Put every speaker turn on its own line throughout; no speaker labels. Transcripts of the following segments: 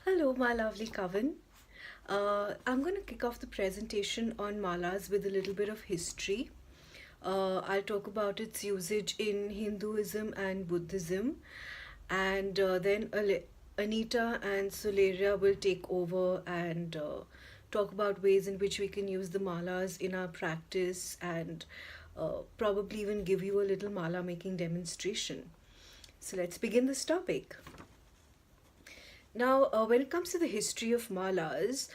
Hello, my lovely coven. I'm going to kick off the presentation on malas with a little bit of history. I'll talk about its usage in Hinduism and Buddhism, and then Anita and Suleria will take over and talk about ways in which we can use the malas in our practice and probably even give you a little mala making demonstration. So let's begin this topic. Now, when it comes to the history of malas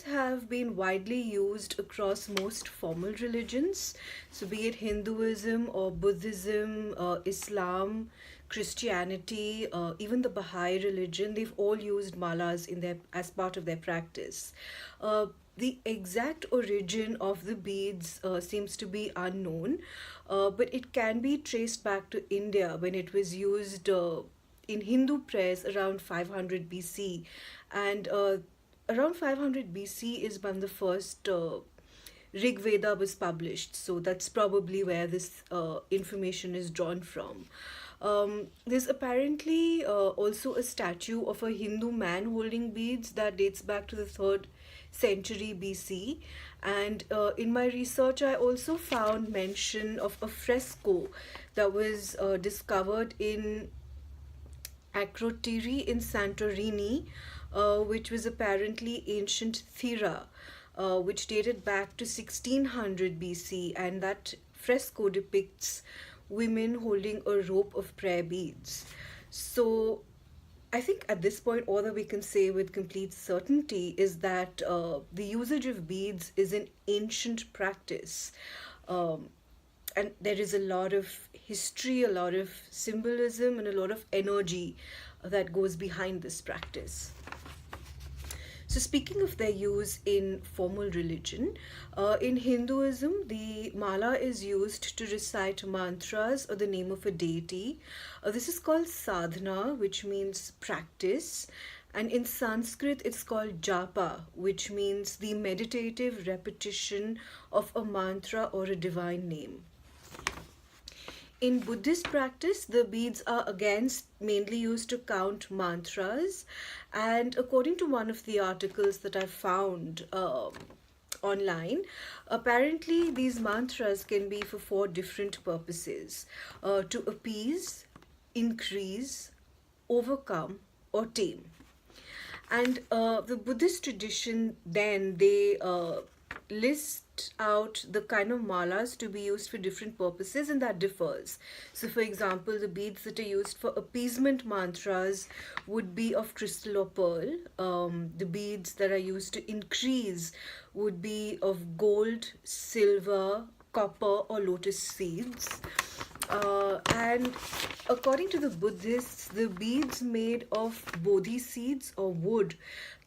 have been widely used across most formal religions. So, be it Hinduism or Buddhism, Islam, Christianity, even the Baha'i religion, they've all used malas in their as part of their practice. The exact origin of the beads seems to be unknown, but it can be traced back to India when it was used in Hindu prayers around 500 BC. And around 500 BC is when the first Rig Veda was published. So that's probably where this information is drawn from. There's apparently also a statue of a Hindu man holding beads that dates back to the 3rd century BC. And in my research, I also found mention of a fresco that was discovered in Akrotiri in Santorini, which was apparently ancient Thera, which dated back to 1600 BC, and that fresco depicts women holding a rope of prayer beads. So, I think at this point, all that we can say with complete certainty is that the usage of beads is an ancient practice. Um, and there is a lot of history, a lot of symbolism, and a lot of energy that goes behind this practice. So, speaking of their use in formal religion, in Hinduism, the mala is used to recite mantras or the name of a deity. This is called sadhana, which means practice. And in Sanskrit, it's called japa, which means the meditative repetition of a mantra or a divine name. In Buddhist practice, the beads are again mainly used to count mantras. And according to one of the articles that I found online, apparently these mantras can be for 4 different purposes: to appease, increase, overcome, or tame. And the Buddhist tradition then they list out the kind of malas to be used for different purposes, and that differs. So, for example, the beads that are used for appeasement mantras would be of crystal or pearl. The beads that are used to increase would be of gold, silver, copper, or lotus seeds. And according to the Buddhists, the beads made of bodhi seeds or wood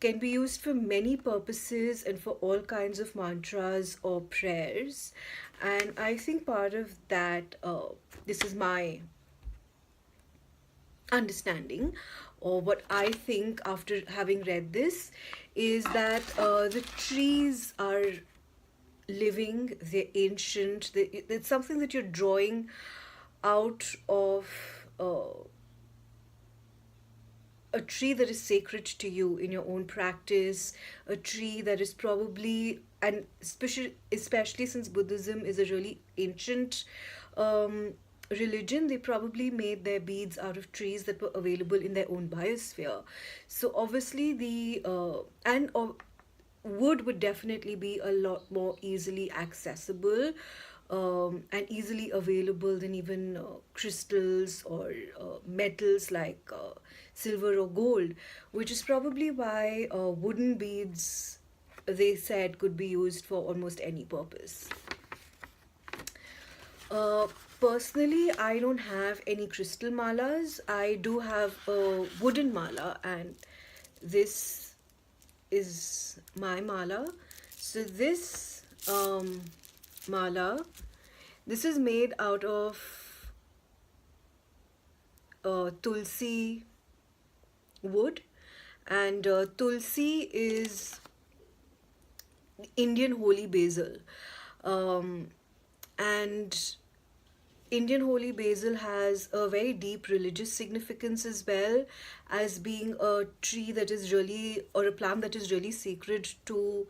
can be used for many purposes and for all kinds of mantras or prayers. And I think part of that, this is my understanding, or what I think after having read this, is that the trees are living, they're ancient, it's something that you're drawing out of a tree that is sacred to you in your own practice, a tree that is probably, and especially since Buddhism is a really ancient religion, they probably made their beads out of trees that were available in their own biosphere. So obviously wood would definitely be a lot more easily accessible and easily available than even crystals or metals like silver or gold, which is probably why wooden beads, they said, could be used for almost any purpose. Uh, Personally, I don't have any crystal malas. I do have a wooden mala, and this is my mala. So this mala, this is made out of tulsi wood, and tulsi is Indian holy basil, and Indian holy basil has a very deep religious significance as well, as being a tree that is really, or a plant that is really sacred to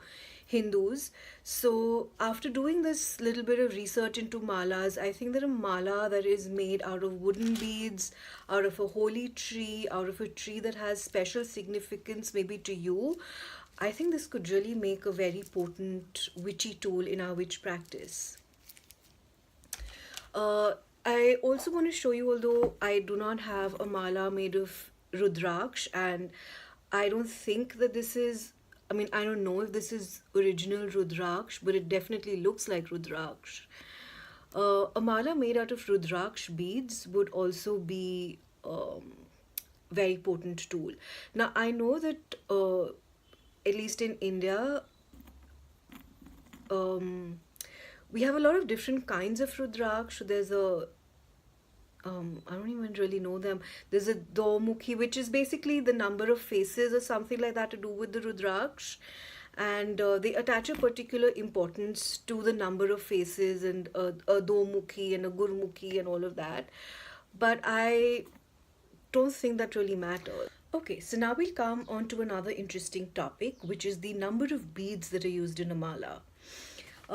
Hindus. So, after doing this little bit of research into malas, I think that a mala that is made out of wooden beads, out of a holy tree, out of a tree that has special significance maybe to you, I think this could really make a very potent witchy tool in our witch practice. Uh, I also want to show you, although I do not have a mala made of Rudraksh, and I don't think that this is, I mean, I don't know if this is original Rudraksh, but it definitely looks like Rudraksh. A mala made out of Rudraksh beads would also be very potent tool. Now, I know that at least in India, um, we have a lot of different kinds of Rudraksh. There's a I don't even really know them. There's a Domukhi, which is basically the number of faces or something like that to do with the Rudraksh. And they attach a particular importance to the number of faces and a Domukhi and a Gurmukhi and all of that. But I don't think that really matters. Okay, so now we'll come on to another interesting topic, which is the number of beads that are used in a mala.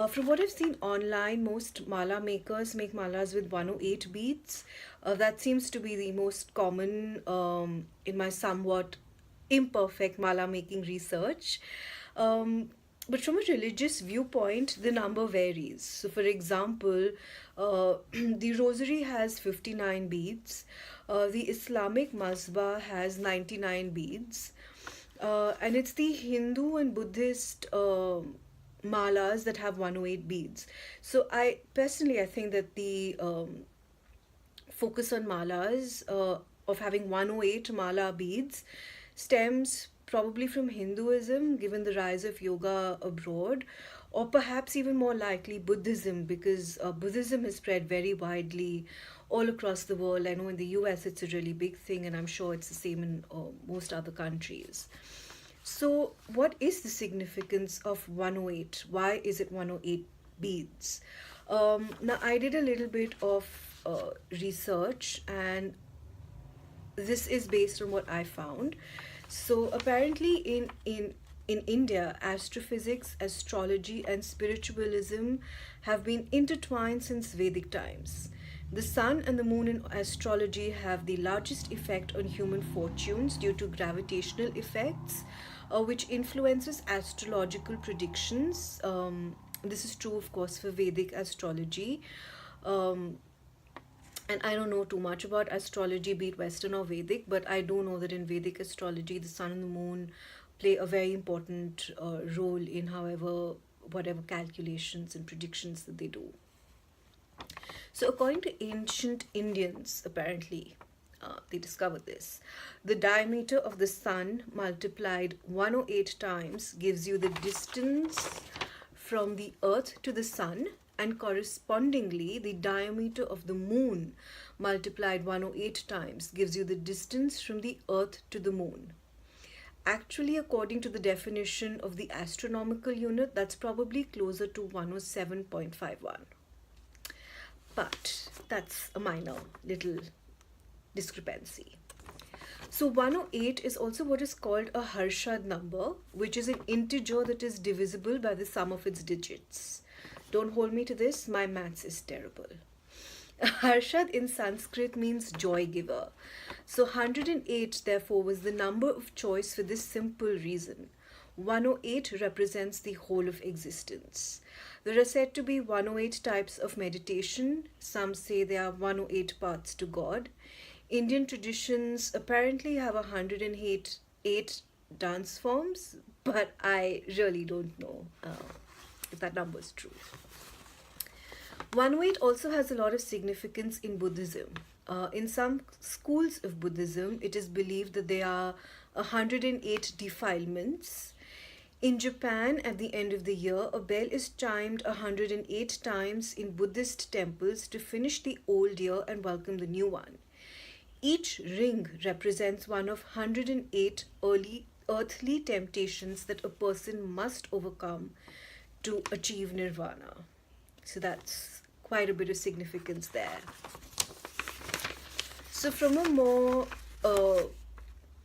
From what I've seen online, most mala makers make malas with 108 beads. That seems to be the most common in my somewhat imperfect mala making research. Um, but from a religious viewpoint, the number varies. So, for example, the rosary has 59 beads, the Islamic masbah has 99 beads, and it's the Hindu and Buddhist malas that have 108 beads. So I personally I think that the focus on malas of having 108 mala beads stems probably from Hinduism, given the rise of yoga abroad, or perhaps even more likely Buddhism, because Buddhism has spread very widely all across the world. I know in the US it's a really big thing, and I'm sure it's the same in most other countries. So, what is the significance of 108? Why is it 108 beads? Now, I did a little bit of research, and this is based on what I found. So, apparently, in India, astrophysics, astrology, and spiritualism have been intertwined since Vedic times. The sun and the moon in astrology have the largest effect on human fortunes due to gravitational effects, which influences astrological predictions. This is true, of course, for Vedic astrology. Um, and I don't know too much about astrology, be it Western or Vedic, but I do know that in Vedic astrology, the sun and the moon play a very important role in however, whatever calculations and predictions that they do. So, according to ancient Indians, apparently, they discovered this. The diameter of the sun multiplied 108 times gives you the distance from the earth to the sun, and correspondingly, the diameter of the moon multiplied 108 times gives you the distance from the earth to the moon. Actually, according to the definition of the astronomical unit, that's probably closer to 107.51. But that's a minor little discrepancy. So 108 is also what is called a Harshad number, which is an integer that is divisible by the sum of its digits. Don't hold me to this, my maths is terrible. Harshad in Sanskrit means joy giver. So 108 therefore was the number of choice for this simple reason. 108 represents the whole of existence. There are said to be 108 types of meditation. Some say there are 108 paths to God. Indian traditions apparently have 108 dance forms, but I really don't know if that number is true. 108 also has a lot of significance in Buddhism. In some schools of Buddhism, it is believed that there are 108 defilements. In Japan, at the end of the year, a bell is chimed 108 times in Buddhist temples to finish the old year and welcome the new one. Each ring represents one of 108 early earthly temptations that a person must overcome to achieve nirvana. So that's quite a bit of significance there. So from a more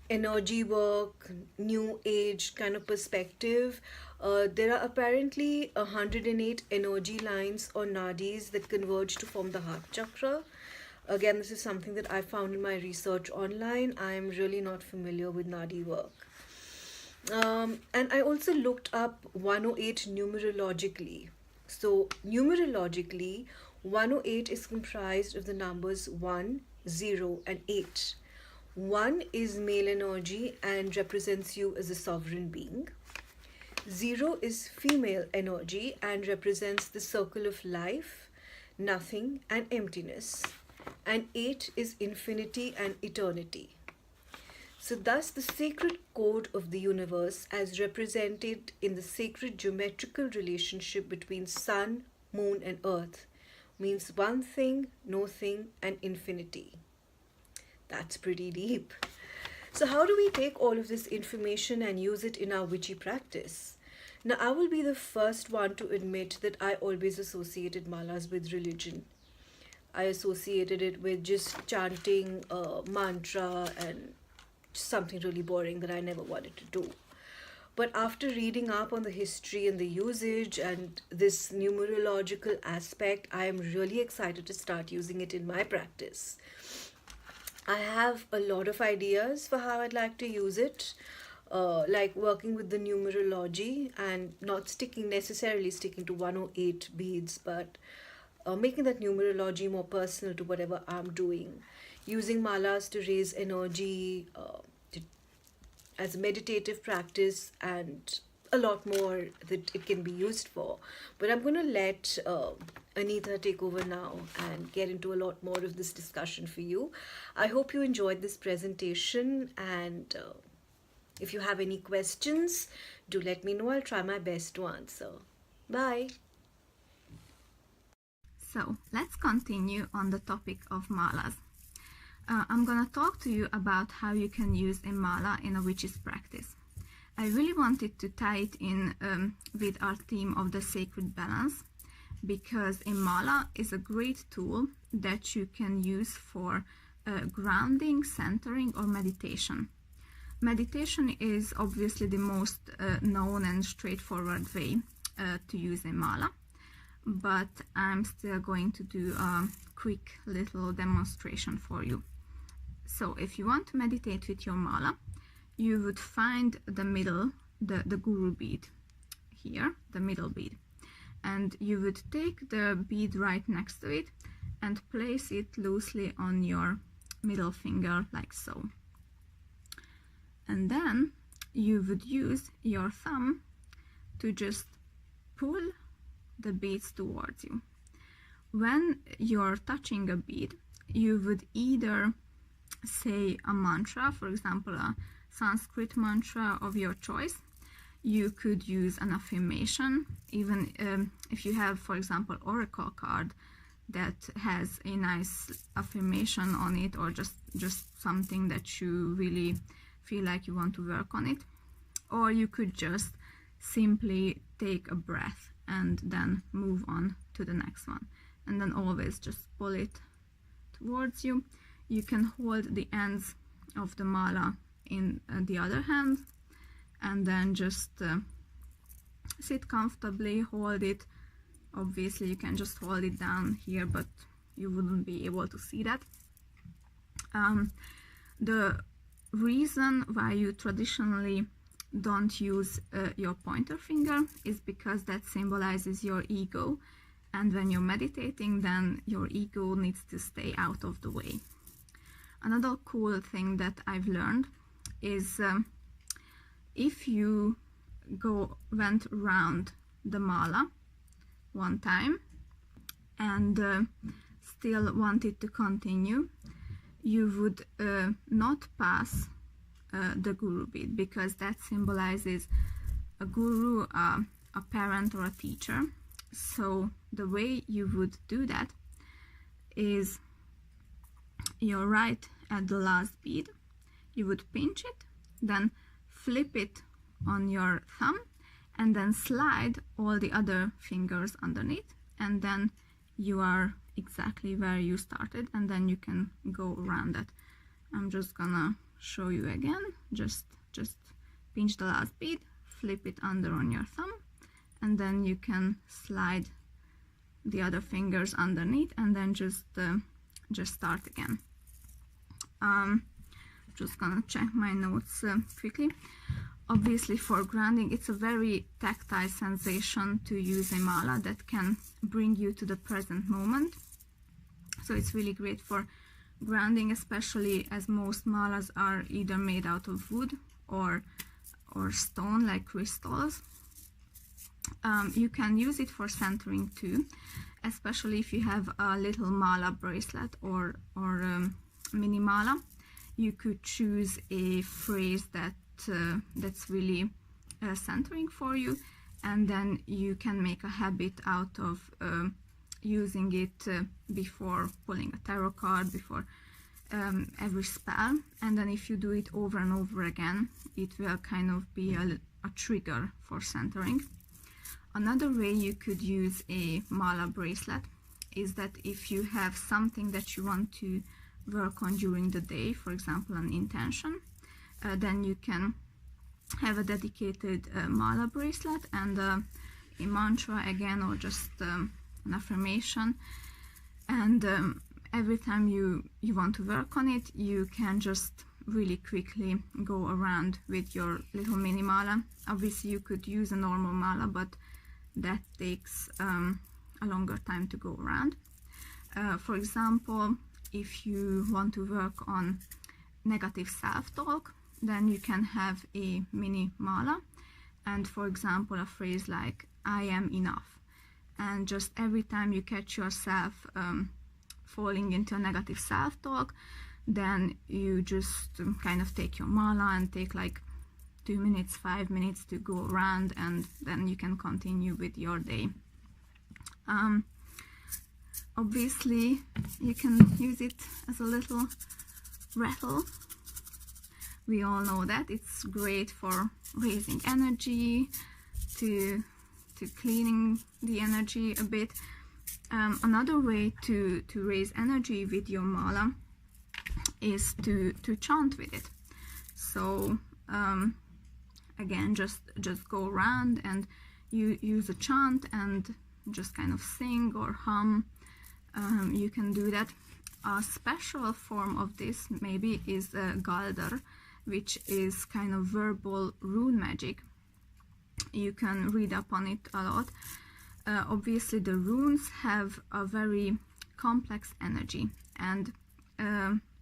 energy work, new age kind of perspective, there are apparently 108 energy lines or nadis that converge to form the heart chakra. Again, this is something that I found in my research online. I am really not familiar with nadi work. And I also looked up 108 numerologically. So, numerologically, 108 is comprised of the numbers 1, 0, and 8. 1 is male energy and represents you as a sovereign being. 0 is female energy and represents the circle of life, nothing, and emptiness. And 8 is infinity and eternity. So thus the sacred code of the universe as represented in the sacred geometrical relationship between sun, moon and earth means one thing, no thing and infinity. That's pretty deep. So how do we take all of this information and use it in our witchy practice? Now I will be the first one to admit that I always associated malas with religion. I associated it with just chanting a mantra and something really boring that I never wanted to do. But after reading up on the history and the usage and this numerological aspect, I am really excited to start using it in my practice. I have a lot of ideas for how I'd like to use it, like working with the numerology and not necessarily sticking to 108 beads, but making that numerology more personal to whatever I'm doing. Using malas to raise energy as a meditative practice and a lot more that it can be used for. But I'm going to let Anita take over now and get into a lot more of this discussion for you. I hope you enjoyed this presentation, and if you have any questions, do let me know. I'll try my best to answer. Bye.
So let's continue on the topic of malas. I'm gonna talk to you about how you can use a mala in a witch's practice. I really wanted to tie it in with our theme of the sacred balance, because a mala is a great tool that you can use for grounding, centering, or meditation. Meditation is obviously the most known and straightforward way to use a mala, but I'm still going to do a quick little demonstration for you. So if you want to meditate with your mala, you would find the middle, the guru bead here, the middle bead, and you would take the bead right next to it and place it loosely on your middle finger like so. And then you would use your thumb to just pull the beads towards you. When you're touching a bead, you would either say a mantra, for example a Sanskrit mantra of your choice. You could use an affirmation, even if you have, for example, oracle card that has a nice affirmation on it, or just something that you really feel like you want to work on it. Or you could just simply take a breath and then move on to the next one, and then always just pull it towards you. You can hold the ends of the mala in the other hand, and then just sit comfortably, hold it. Obviously you can just hold it down here, but you wouldn't be able to see that. The reason why you traditionally don't use your pointer finger is because that symbolizes your ego, and when you're meditating, then your ego needs to stay out of the way. Another cool thing that I've learned is if you went around the mala one time and still wanted to continue, you would not pass the guru bead, because that symbolizes a guru, a parent or a teacher. So the way you would do that is you're right at the last bead, you would pinch it, then flip it on your thumb, and then slide all the other fingers underneath, and then you are exactly where you started, and then you can go around that. I'm just gonna show you again. Just pinch the last bead, flip it under on your thumb, and then you can slide the other fingers underneath, and then just start again. Just gonna check my notes quickly. Obviously, for grounding, it's a very tactile sensation to use a mala that can bring you to the present moment. So it's really great for grounding, especially as most malas are either made out of wood or stone, like crystals. You can use it for centering too, especially if you have a little mala bracelet or mini mala. You could choose a phrase that's really centering for you, and then you can make a habit out of using it before pulling a tarot card, before every spell, and then if you do it over and over again, it will kind of be a trigger for centering. Another way you could use a mala bracelet is that if you have something that you want to work on during the day, for example an intention, then you can have a dedicated mala bracelet and a mantra again, or just an affirmation, and every time you want to work on it, you can just really quickly go around with your little mini mala. Obviously you could use a normal mala, but that takes a longer time to go around. For example, if you want to work on negative self-talk, then you can have a mini mala, and for example a phrase like "I am enough," and just every time you catch yourself falling into a negative self-talk, then you just kind of take your mala and take like 2 minutes, 5 minutes to go around, and then you can continue with your day. Obviously you can use it as a little rattle. We all know that it's great for raising energy, to cleaning the energy a bit. Another way to raise energy with your mala is to chant with it. So again, just go around and you use a chant and just kind of sing or hum. You can do that. A special form of this maybe is Galdar, which is kind of verbal rune magic. You can read up on it a lot. Obviously the runes have a very complex energy, and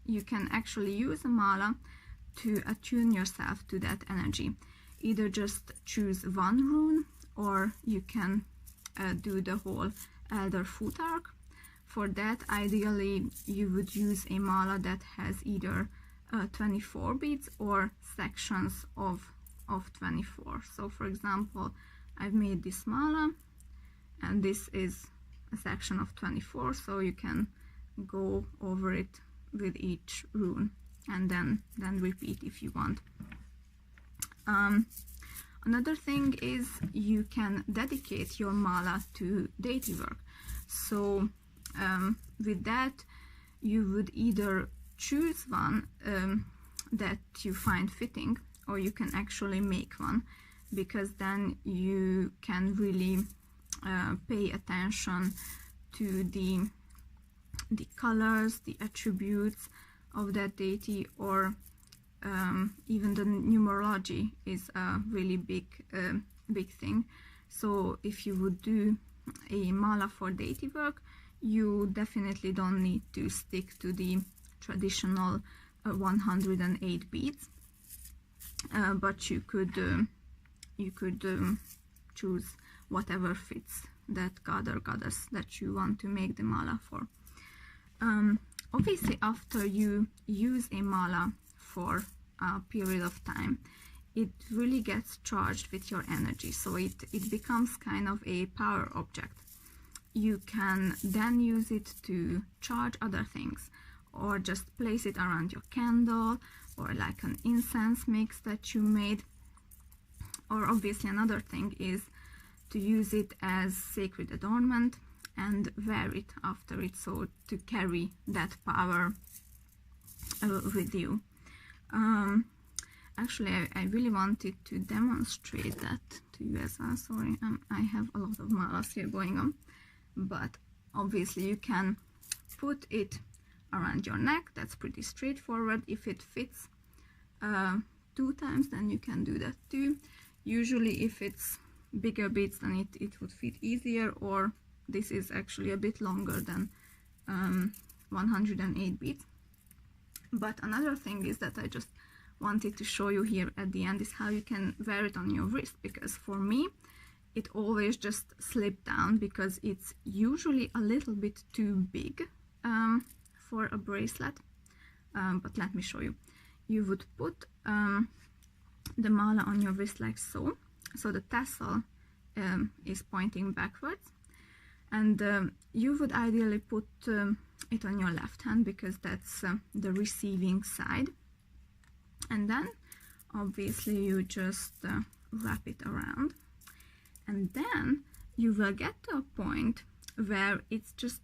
you can actually use a mala to attune yourself to that energy. Either just choose one rune, or you can do the whole Elder Foot Arc. For that, ideally you would use a mala that has either 24 beads or sections of 24. So for example, I've made this mala, and this is a section of 24, so you can go over it with each rune and then repeat if you want. Another thing is you can dedicate your mala to deity work. So with that, you would either choose one that you find fitting, or you can actually make one, because then you can really pay attention to the colors, the attributes of that deity, or even the numerology is a really big thing. So if you would do a mala for deity work, you definitely don't need to stick to the traditional 108 beads, but you could choose whatever fits that god or goddess that you want to make the mala for. Obviously, after you use a mala for a period of time, it really gets charged with your energy, so it becomes kind of a power object. You can then use it to charge other things, or just place it around your candle, or like an incense mix that you made. Or obviously another thing is to use it as sacred adornment, and wear it after it, so to carry that power with you. Actually, I really wanted to demonstrate that to you as well. Sorry, I have a lot of malas here going on, but obviously you can put it around your neck. That's pretty straightforward. If it fits 2 times, then you can do that too. Usually if it's bigger beads, then it would fit easier, or this is actually a bit longer than 108 beads. But another thing is that I just wanted to show you here at the end is how you can wear it on your wrist, because for me it always just slipped down because it's usually a little bit too big for a bracelet. But let me show you. You would put the mala on your wrist like so, so the tassel is pointing backwards, and you would ideally put it on your left hand because that's the receiving side, and then obviously you just wrap it around, and then you will get to a point where it's just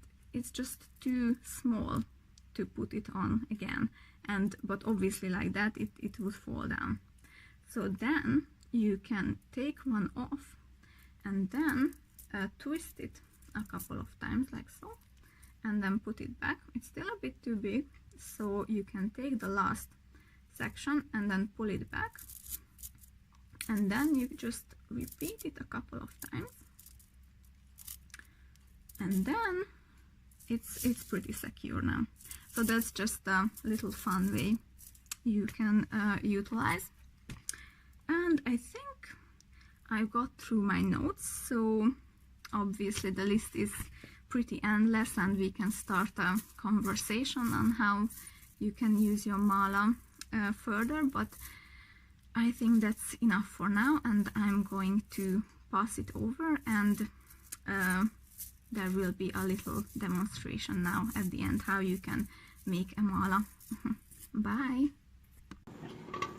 too small to put it on again, but obviously like that it would fall down. So then you can take one off and then twist it a couple of times like so, and then put it back. It's still a bit too big, so you can take the last section and then pull it back, and then you just repeat it a couple of times, and then it's pretty secure now. So that's just a little fun way you can utilize. And I think I got through my notes, so obviously the list is pretty endless and we can start a conversation on how you can use your mala further, but I think that's enough for now, and I'm going to pass it over, and there will be a little demonstration now at the end how you can make a mala. Bye!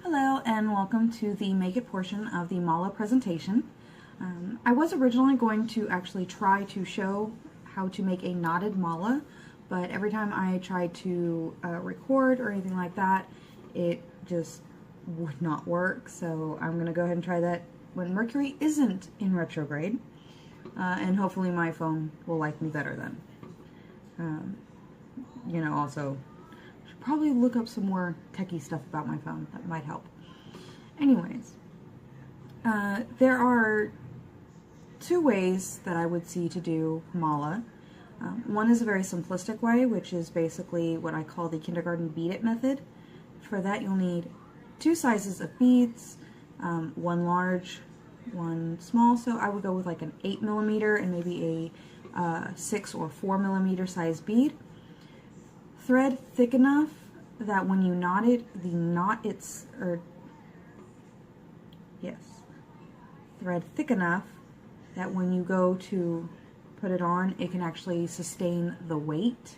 Hello and welcome to the Make It portion of the mala presentation. I was originally going to actually try to show how to make a knotted mala, but every time I tried to record or anything like that, it just would not work, so I'm going to go ahead and try that when Mercury isn't in retrograde, and hopefully my phone will like me better then. You know, also should probably look up some more techie stuff about my phone. That might help. Anyways, there are 2 ways that I would see to do mala. One is a very simplistic way, which is basically what I call the kindergarten bead it method. For that you'll need 2 sizes of beads, 1 large, 1 small, so I would go with like an 8mm and maybe a 6 or 4mm size bead. Thread thick enough that when you knot it, thread thick enough that when you go to put it on, it can actually sustain the weight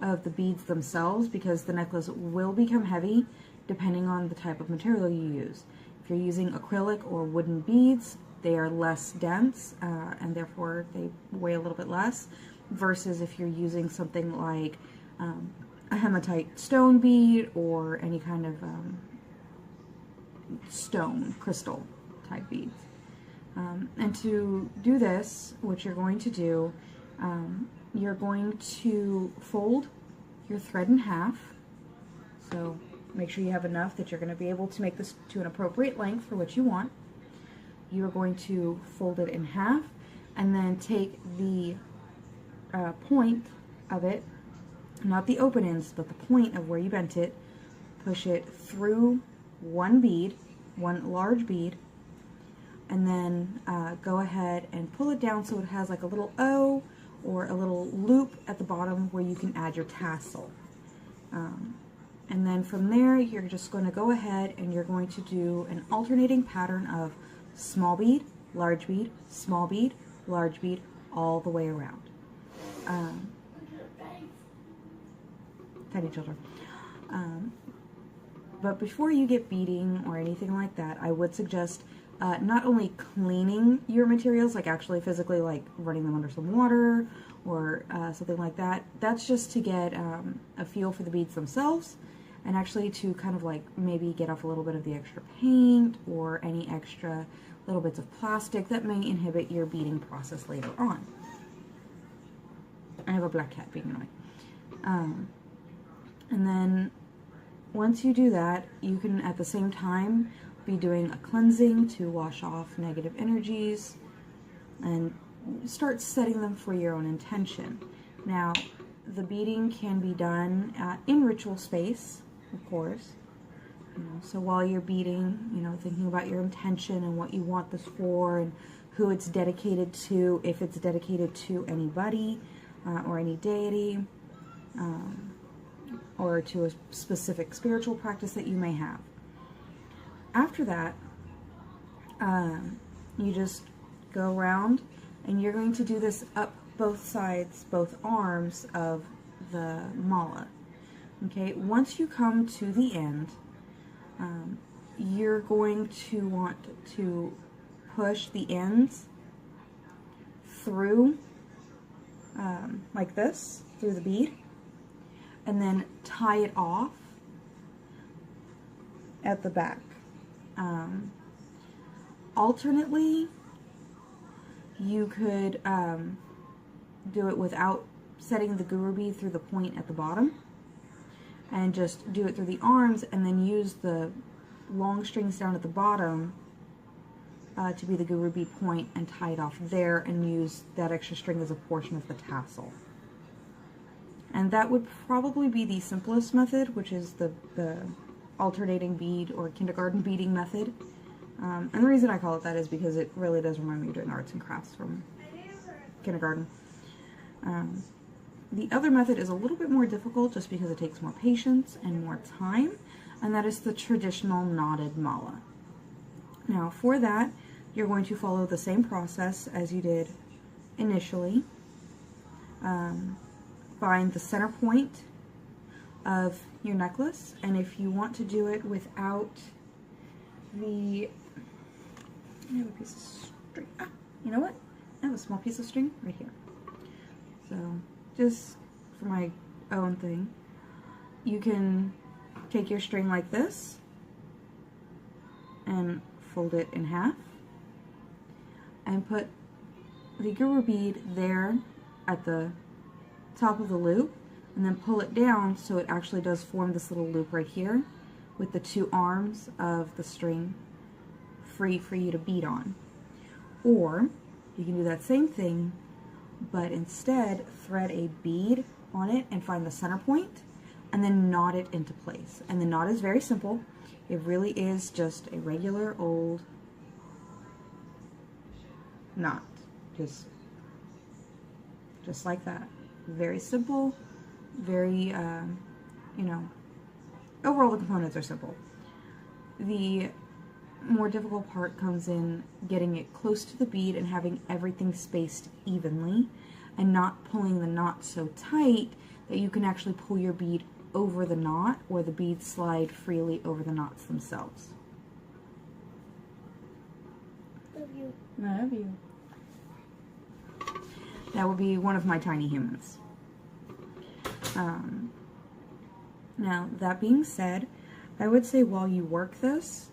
of the beads themselves, because the necklace will become heavy depending on the type of material you use. If you're using acrylic or wooden beads, they are less dense and therefore they weigh a little bit less, versus if you're using something like a hematite stone bead or any kind of stone, crystal type beads. And to do this, what you're going to do, you're going to fold your thread in half. So make sure you have enough that you're going to be able to make this to an appropriate length for what you want. You're going to fold it in half and then take the point of it, not the open ends, but the point of where you bent it, push it through one bead, one large bead, and then go ahead and pull it down so it has like a little O or a little loop at the bottom where you can add your tassel. And then from there, you're just going to go ahead and you're going to do an alternating pattern of small bead, large bead, small bead, large bead, all the way around. Tiny children. But before you get beading or anything like that, I would suggest not only cleaning your materials, like actually physically like running them under some water or something like that. That's just to get a feel for the beads themselves, and actually to kind of like maybe get off a little bit of the extra paint or any extra little bits of plastic that may inhibit your beading process later on. I have a black cat being annoying. And then once you do that, you can at the same time be doing a cleansing to wash off negative energies and start setting them for your own intention. Now, the beading can be done in ritual space, of course. So while you're beading, thinking about your intention and what you want this for and who it's dedicated to, if it's dedicated to anybody or any deity, or to a specific spiritual practice that you may have. After that, you just go around and you're going to do this up both sides, both arms of the mala. Okay, once you come to the end, you're going to want to push the ends through like this, through the bead, and then tie it off at the back. Alternately, you could do it without setting the guru bead through the point at the bottom, and just do it through the arms, and then use the long strings down at the bottom to be the guru bead point, and tie it off there and use that extra string as a portion of the tassel. And that would probably be the simplest method, which is the alternating bead or kindergarten beading method. And the reason I call it that is because it really does remind me of doing arts and crafts from kindergarten. The other method is a little bit more difficult just because it takes more patience and more time, and that is the traditional knotted mala. Now for that, you're going to follow the same process as you did initially. Find the center point of your necklace, and if you want to do it without the, I have a piece of string, you know what? I have a small piece of string right here. So just for my own thing, you can take your string like this and fold it in half and put the guru bead there at the top of the loop, and then pull it down so it actually does form this little loop right here with the two arms of the string free for you to bead on. Or you can do that same thing, but instead thread a bead on it and find the center point and then knot it into place. And the knot is very simple. It really is just a regular old knot, just like that. Very simple, very, overall the components are simple. The more difficult part comes in getting it close to the bead and having everything spaced evenly and not pulling the knot so tight that you can actually pull your bead over the knot or the beads slide freely over the knots themselves.
Love you.
I love you. That would be one of my tiny humans. Now, that being said, I would say while you work this,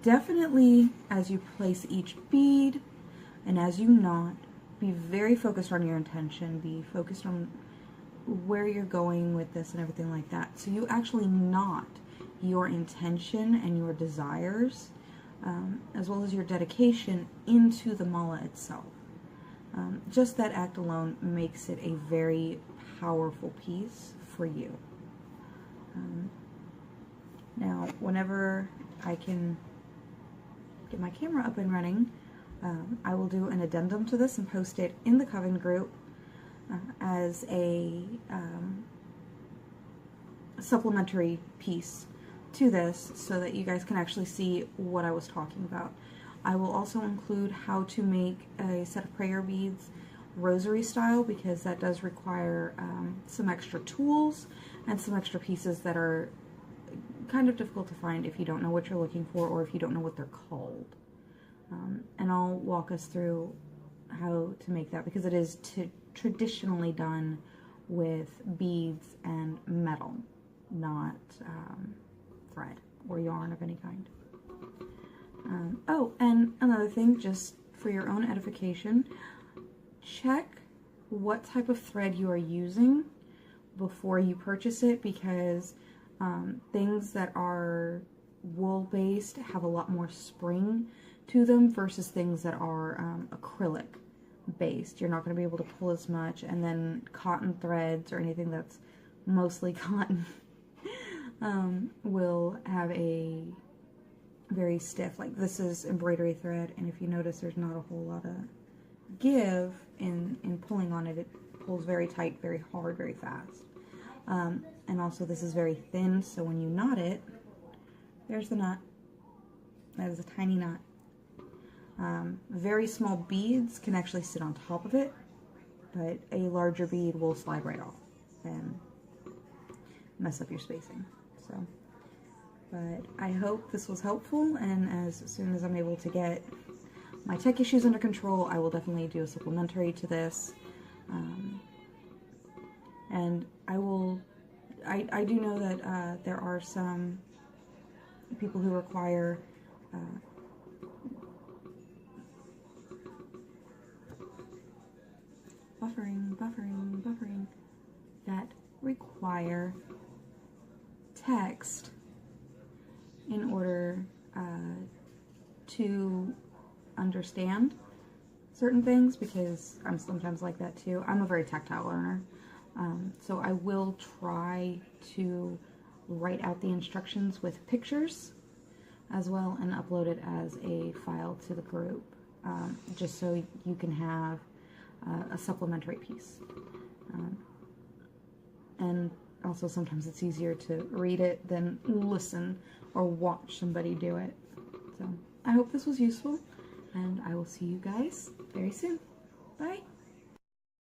definitely as you place each bead and as you knot, be very focused on your intention, be focused on where you're going with this and everything like that. So you actually knot your intention and your desires, as well as your dedication into the mala itself. Just that act alone makes it a very powerful piece for you. Now, whenever I can get my camera up and running, I will do an addendum to this and post it in the Coven group as a supplementary piece to this so that you guys can actually see what I was talking about. I will also include how to make a set of prayer beads rosary style, because that does require some extra tools and some extra pieces that are kind of difficult to find if you don't know what you're looking for or if you don't know what they're called. And I'll walk us through how to make that, because it is traditionally done with beads and metal, not thread or yarn of any kind. Oh, and another thing, just for your own edification, check what type of thread you are using before you purchase it, because things that are wool based have a lot more spring to them versus things that are acrylic based. You're not going to be able to pull as much, and then cotton threads or anything that's mostly cotton will have a very stiff, like this is embroidery thread, and if you notice there's not a whole lot of give in pulling on it. It pulls very tight, very hard, very fast. And also this is very thin, so when you knot it, there's the knot. That is a tiny knot. Very small beads can actually sit on top of it, but a larger bead will slide right off and mess up your spacing. So, but I hope this was helpful, and as soon as I'm able to get my tech issues under control, I will definitely do a supplementary to this. And I do know that there are some people who require buffering, that require text in order to understand certain things, because I'm sometimes like that too. I'm a very tactile learner, so I will try to write out the instructions with pictures as well and upload it as a file to the group, just so you can have a supplementary piece. And also sometimes it's easier to read it than listen or watch somebody do it. So I hope this was useful, and I will see you guys very soon. Bye!